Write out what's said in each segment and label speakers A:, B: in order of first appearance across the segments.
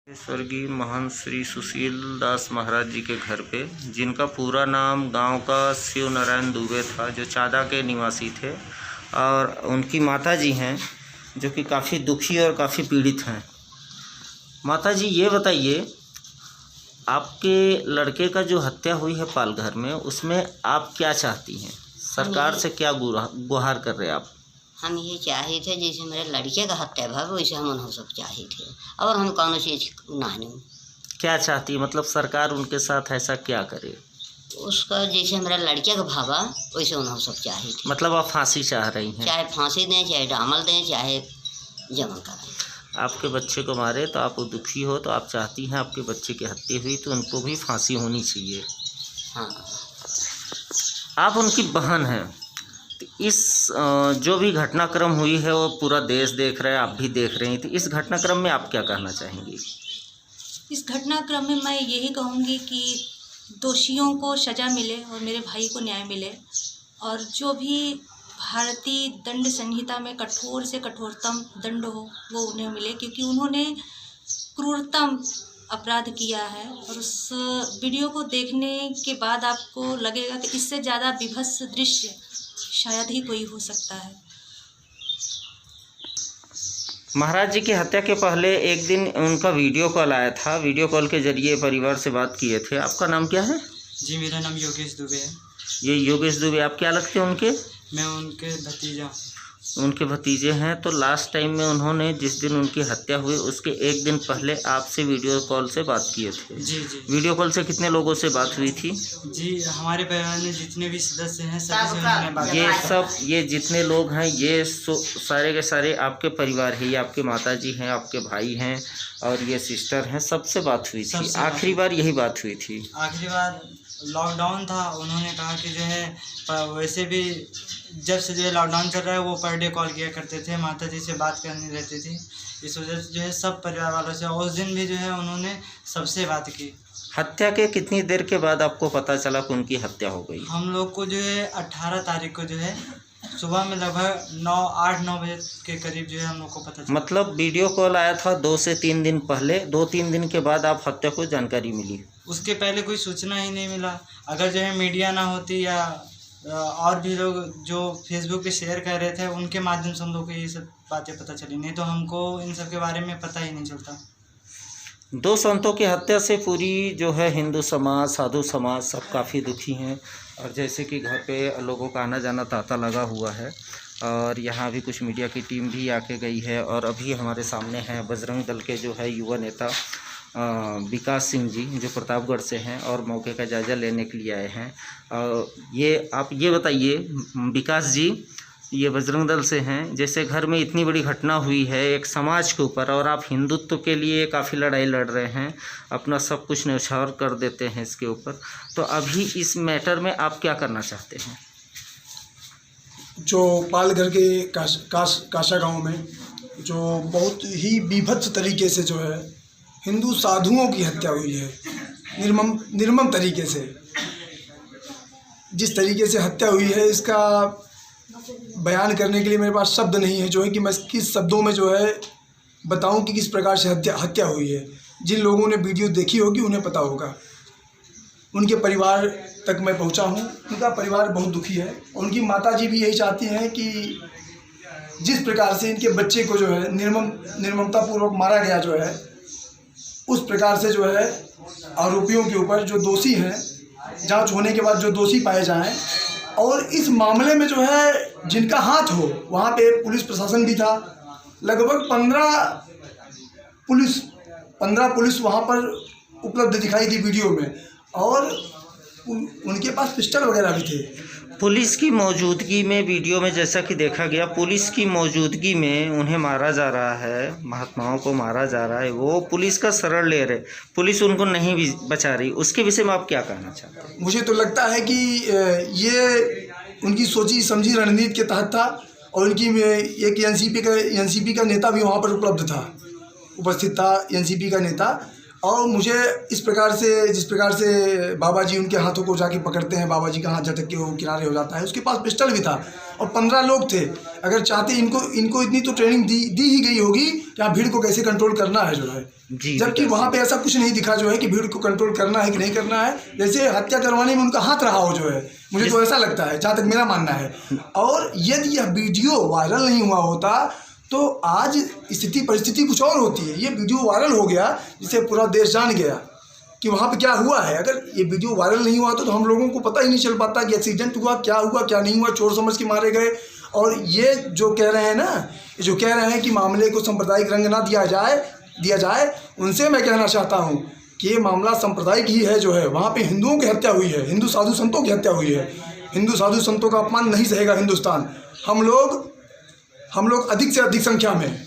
A: स्वर्गीय महंत श्री सुशील दास महाराज जी के घर पे, जिनका पूरा नाम गांव का शिव नारायण दुबे था, जो चादा के निवासी थे, और उनकी माता जी हैं जो कि काफ़ी दुखी और काफ़ी पीड़ित हैं। माता जी, ये बताइए, आपके लड़के का जो हत्या हुई है पालघर में, उसमें आप क्या चाहती हैं? सरकार से क्या गुहार कर रहे हैं आप?
B: हम ये चाहे थे जैसे मेरे लड़के का हत्या भा वैसे हम सब चाहे थे, और हम कौन चीज़ नहीं।
A: क्या चाहती है, मतलब सरकार उनके साथ ऐसा क्या करे?
B: उसका जैसे मेरा लड़के का भावा वैसे हम सब चाहे थे।
A: मतलब आप फांसी चाह रही हैं?
B: चाहे फांसी दें, चाहे डामल दें, चाहे जमा करें।
A: आपके बच्चे को मारे तो आप दुखी हो, तो आप चाहती हैं आपके बच्चे की हत्या हुई तो उनको भी फांसी होनी चाहिए।
B: हाँ।
A: आप उनकी बहन हैं, तो इस जो भी घटनाक्रम हुई है वो पूरा देश देख रहा है, आप भी देख रही हैं, तो इस घटनाक्रम में आप क्या कहना चाहेंगी?
C: इस घटनाक्रम में मैं यही कहूँगी कि दोषियों को सज़ा मिले और मेरे भाई को न्याय मिले, और जो भी भारतीय दंड संहिता में कठोर से कठोरतम दंड हो वो उन्हें मिले, क्योंकि उन्होंने क्रूरतम अपराध किया है। और उस वीडियो को देखने के बाद आपको लगेगा कि इससे ज़्यादा विभत्स दृश्य शायद ही कोई हो सकता है।
A: महाराज जी की हत्या के पहले एक दिन उनका वीडियो कॉल आया था, वीडियो कॉल के जरिए परिवार से बात किए थे। आपका नाम क्या है?
D: जी, मेरा नाम योगेश दुबे है।
A: ये योगेश दुबे, आप क्या लगते हैं उनके?
D: मैं उनके भतीजा।
A: उनके भतीजे हैं। तो लास्ट टाइम में उन्होंने जिस दिन उनकी हत्या हुई उसके एक दिन पहले आपसे वीडियो कॉल से बात किए थे।
D: जी जी।
A: वीडियो कॉल से कितने लोगों से बात हुई थी?
D: जी, हमारे परिवार में जितने भी सदस्य हैं सभी से उन्होंने बात की।
A: ये जितने लोग हैं ये सारे के सारे आपके परिवार हैं, ये आपके माता जी हैं, आपके भाई हैं और ये सिस्टर हैं, सबसे बात हुई थी। आखिरी बार यही बात हुई थी?
D: आखिरी बार लॉकडाउन था, उन्होंने कहा कि जो है वैसे भी जब से जो है लॉकडाउन चल रहा है वो पर डे कॉल किया करते थे, माता जी से बात करनी रहती थी, इस वजह से जो है सब परिवार वालों से, उस दिन भी जो है उन्होंने सबसे बात की।
A: हत्या के कितनी देर के बाद आपको पता चला कि उनकी हत्या हो गई?
D: हम लोग को जो है 18 तारीख को जो है सुबह में लगभग 8-9 बजे के करीब जो है हम लोग को पता चला।
A: मतलब वीडियो कॉल आया था 2 से 3 दिन पहले, 2-3 दिन के बाद आप हत्या को जानकारी मिली?
D: उसके पहले कोई सूचना ही नहीं मिला। अगर जो है मीडिया ना होती या और भी लोग जो फेसबुक पे शेयर कर रहे थे उनके माध्यम से हम लोग को ये सब बातें पता चली, नहीं तो हमको इन सब के बारे में पता ही नहीं चलता।
A: 2 संतों की हत्या से पूरी जो है हिंदू समाज, साधु समाज सब काफ़ी दुखी हैं। और जैसे कि घर पे लोगों का आना जाना तांता लगा हुआ है, और यहाँ भी कुछ मीडिया की टीम भी आके गई है, और अभी हमारे सामने हैं बजरंग दल के जो है युवा नेता विकास सिंह जी, जो प्रतापगढ़ से हैं और मौके का जायज़ा लेने के लिए आए हैं। आप ये बताइए विकास जी, ये बजरंग दल से हैं, जैसे घर में इतनी बड़ी घटना हुई है एक समाज के ऊपर, और आप हिंदुत्व के लिए काफ़ी लड़ाई लड़ रहे हैं, अपना सब कुछ न्यौछावर कर देते हैं इसके ऊपर, तो अभी इस मैटर में आप क्या करना चाहते हैं?
E: जो पालघर के काशा गांव में जो बहुत ही बीभत्स तरीके से जो है हिंदू साधुओं की हत्या हुई है, निर्मम तरीके से, जिस तरीके से हत्या हुई है इसका बयान करने के लिए मेरे पास शब्द नहीं है, जो है कि मैं किस शब्दों में जो है बताऊं कि किस प्रकार से हत्या हुई है। जिन लोगों ने वीडियो देखी होगी उन्हें पता होगा। उनके परिवार तक मैं पहुंचा हूं, उनका परिवार बहुत दुखी है, और उनकी माता जी भी यही चाहती हैं कि जिस प्रकार से इनके बच्चे को जो है निर्ममतापूर्वक मारा गया जो है, उस प्रकार से जो है आरोपियों के ऊपर जो दोषी हैं, जांच होने के बाद जो दोषी पाए जाएं, और इस मामले में जो है जिनका हाथ हो, वहाँ पे पुलिस प्रशासन भी था, लगभग 15 पुलिस वहाँ पर उपलब्ध दिखाई दी वीडियो में, और उनके पास पिस्टल वगैरह भी थे।
A: पुलिस की मौजूदगी में, वीडियो में जैसा कि देखा गया, पुलिस की मौजूदगी में उन्हें मारा जा रहा है, महात्माओं को मारा जा रहा है, वो पुलिस का शरण ले रहे, पुलिस उनको नहीं भी बचा रही, उसके विषय में आप क्या कहना चाहते हैं?
E: मुझे तो लगता है कि ये उनकी सोची समझी रणनीति के तहत था, और उनकी एक एनसीपी का नेता भी वहाँ पर उपस्थित था एनसीपी का नेता, और मुझे इस प्रकार से, जिस प्रकार से बाबा जी उनके हाथों को जाके पकड़ते हैं, बाबा जी का हाथ झटक के वो किनारे हो जाता है, उसके पास पिस्टल भी था, और 15 लोग थे। अगर चाहते इनको इतनी तो ट्रेनिंग दी ही गई होगी कि हाँ भीड़ को कैसे कंट्रोल करना है जो है।
A: जी,
E: जबकि वहाँ पे ऐसा कुछ नहीं दिखा जो है कि भीड़ को कंट्रोल करना है कि नहीं करना है, जैसे हत्या करवाने में उनका हाथ रहा हो जो है, मुझे तो ऐसा लगता है, जहाँ तक मेरा मानना है। और यदि यह वीडियो वायरल नहीं हुआ होता तो आज स्थिति परिस्थिति कुछ और होती है। ये वीडियो वायरल हो गया जिससे पूरा देश जान गया कि वहाँ पे क्या हुआ है। अगर ये वीडियो वायरल नहीं हुआ तो हम लोगों को पता ही नहीं चल पाता कि एक्सीडेंट हुआ क्या नहीं हुआ, चोर समझ के मारे गए। और ये जो कह रहे हैं ना, जो कह रहे हैं कि मामले को सांप्रदायिक रंग ना दिया जाए, उनसे मैं कहना चाहता हूँ कि ये मामला सांप्रदायिक ही है जो है। वहाँ पे हिंदुओं की हत्या हुई है, हिंदू साधु संतों की हत्या हुई है। हिंदू साधु संतों का अपमान नहीं सहेगा हिंदुस्तान। हम लोग अधिक से अधिक संख्या में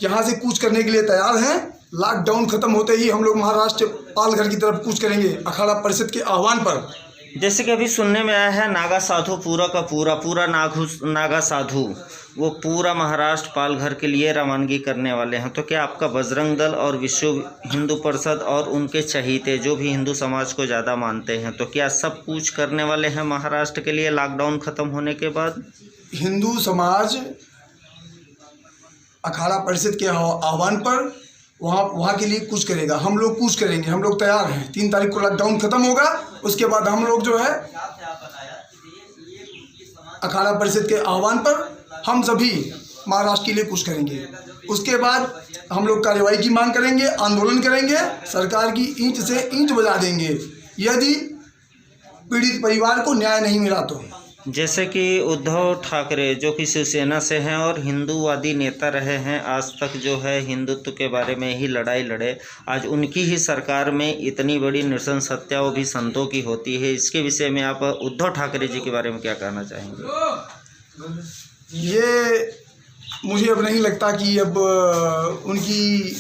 E: यहाँ से कूच करने के लिए तैयार हैं। लॉकडाउन खत्म होते ही हम लोग महाराष्ट्र पालघर की तरफ कूच करेंगे अखाड़ा परिषद के आह्वान पर।
A: जैसे कि अभी सुनने में आया है नागा साधु पूरा का पूरा नागा साधु वो पूरा महाराष्ट्र पालघर के लिए रवानगी करने वाले हैं। तो क्या आपका बजरंग दल और विश्व हिंदू परिषद और उनके चहीते जो भी हिंदू समाज को ज़्यादा मानते हैं, तो क्या सब कूच करने वाले हैं महाराष्ट्र के लिए लॉकडाउन ख़त्म होने के बाद?
E: हिंदू समाज अखाड़ा परिषद के आह्वान पर वहाँ के लिए कूच करेगा। हम लोग कूच करेंगे, हम लोग तैयार हैं। 3 तारीख को लॉकडाउन खत्म होगा, उसके बाद हम लोग जो है अखाड़ा परिषद के आह्वान पर हम सभी महाराष्ट्र के लिए कूच करेंगे। उसके बाद हम लोग कार्रवाई की मांग करेंगे, आंदोलन करेंगे, सरकार की ईंट से ईंट बजा देंगे यदि पीड़ित परिवार को न्याय नहीं मिला तो।
A: जैसे कि उद्धव ठाकरे जो कि शिवसेना से हैं और हिंदूवादी नेता रहे हैं, आज तक जो है हिंदुत्व के बारे में ही लड़ाई लड़े, आज उनकी ही सरकार में इतनी बड़ी नृशंस हत्या वो भी संतों की होती है। इसके विषय में आप उद्धव ठाकरे जी के बारे में क्या कहना चाहेंगे?
E: ये मुझे अब नहीं लगता कि अब उनकी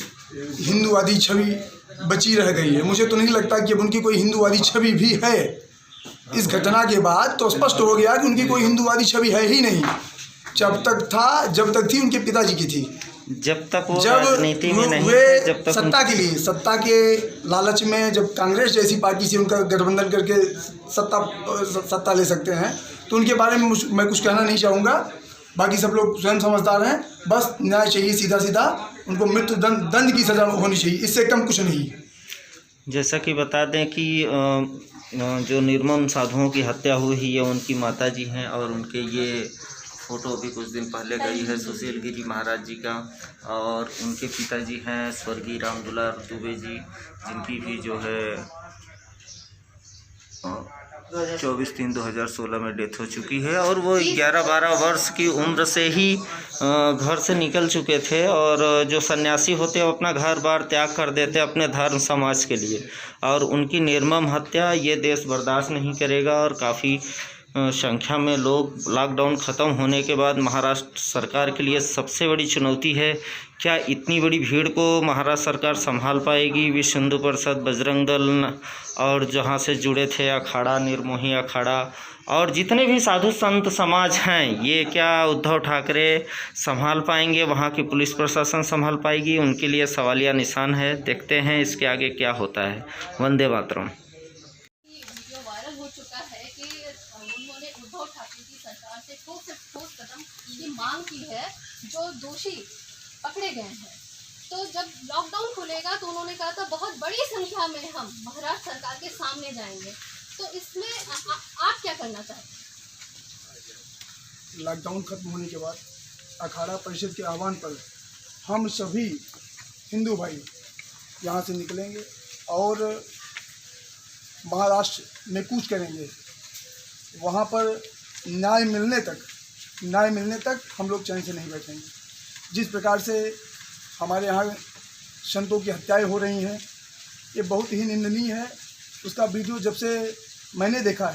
E: हिंदूवादी छवि बची रह गई है। मुझे तो नहीं लगता कि अब उनकी कोई हिंदूवादी छवि भी है। इस घटना के बाद तो स्पष्ट हो गया कि उनकी कोई हिंदूवादी छवि है ही नहीं। जब तक थी उनके पिताजी की थी,
A: जब तक वो राजनीति में नहीं
E: वे
A: जब तक
E: सत्ता के लालच में जब कांग्रेस जैसी पार्टी से उनका गठबंधन करके सत्ता ले सकते हैं, तो उनके बारे में मैं कुछ कहना नहीं चाहूँगा। बाकी सब लोग स्वयं समझदार हैं। बस न्याय चाहिए, सीधा उनको मृत्यु दंड की सज़ा होनी चाहिए, इससे कम कुछ नहीं।
A: जैसा कि बता दें कि जो निर्मम साधुओं की हत्या हुई है ये उनकी माताजी हैं और उनके ये फ़ोटो भी कुछ दिन पहले गई है सुशील गिरी महाराज जी का, और उनके पिताजी हैं स्वर्गीय राम दुलार दुबे जी, जिनकी भी जो है 24/3/2016 में डेथ हो चुकी है। और वो 11-12 वर्ष की उम्र से ही घर से निकल चुके थे, और जो सन्यासी होते हैं वो अपना घर बार त्याग कर देते अपने धर्म समाज के लिए, और उनकी निर्मम हत्या ये देश बर्दाश्त नहीं करेगा। और काफ़ी संख्या में लोग लॉकडाउन ख़त्म होने के बाद महाराष्ट्र सरकार के लिए सबसे बड़ी चुनौती है, क्या इतनी बड़ी भीड़ को महाराष्ट्र सरकार संभाल पाएगी? विश्व हिंदू परिषद, बजरंग दल और जहाँ से जुड़े थे अखाड़ा, निर्मोही अखाड़ा और जितने भी साधु संत समाज हैं, ये क्या उद्धव ठाकरे संभाल पाएंगे? वहाँ की पुलिस प्रशासन संभाल पाएगी? उनके लिए सवालिया निशान है। देखते हैं इसके आगे क्या होता है। वंदे मातरम।
F: वीडियो वायरल हो चुका है कि उन्होंने उद्धव ठाकरे की सरकार से ठोस कदम की मांग की है जो दोषी पकड़े गए हैं। तो जब लॉकडाउन खुलेगा तो उन्होंने कहा था बहुत बड़ी संख्या में हम महाराष्ट्र सरकार के सामने जाएंगे। तो इसमें आप क्या करना चाहते हैं?
E: लॉकडाउन खत्म होने के बाद अखाड़ा परिषद के आह्वान पर हम सभी हिंदू भाई यहाँ से निकलेंगे और महाराष्ट्र में कूच करेंगे। वहाँ पर न्याय मिलने तक हम लोग चैन से नहीं बैठेंगे। जिस प्रकार से हमारे यहाँ संतों की हत्याएं हो रही हैं, ये बहुत ही निंदनीय है। उसका वीडियो जब से मैंने देखा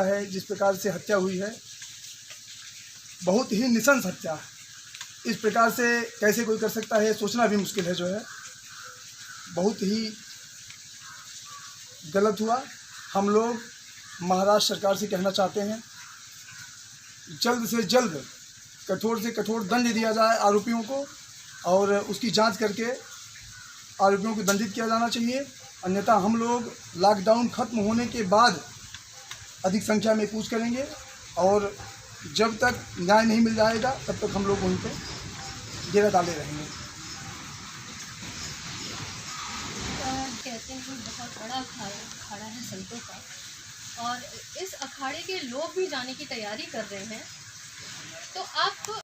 E: है जिस प्रकार से हत्या हुई है, बहुत ही नृशंस हत्या है। इस प्रकार से कैसे कोई कर सकता है सोचना भी मुश्किल है। जो है बहुत ही गलत हुआ। हम लोग महाराष्ट्र सरकार से कहना चाहते हैं जल्द से जल्द कठोर से कठोर दंड दिया जाए आरोपियों को, और उसकी जांच करके आरोपियों को दंडित किया जाना चाहिए। अन्यथा हम लोग लॉकडाउन खत्म होने के बाद अधिक संख्या में कूच करेंगे, और जब तक न्याय नहीं मिल जाएगा तब तक हम लोग वहीं पर डेरा डाले रहेंगे।
F: अखाड़ा है संतों का और इस अखाड़े के लोग भी जाने की तैयारी कर रहे हैं। तो आप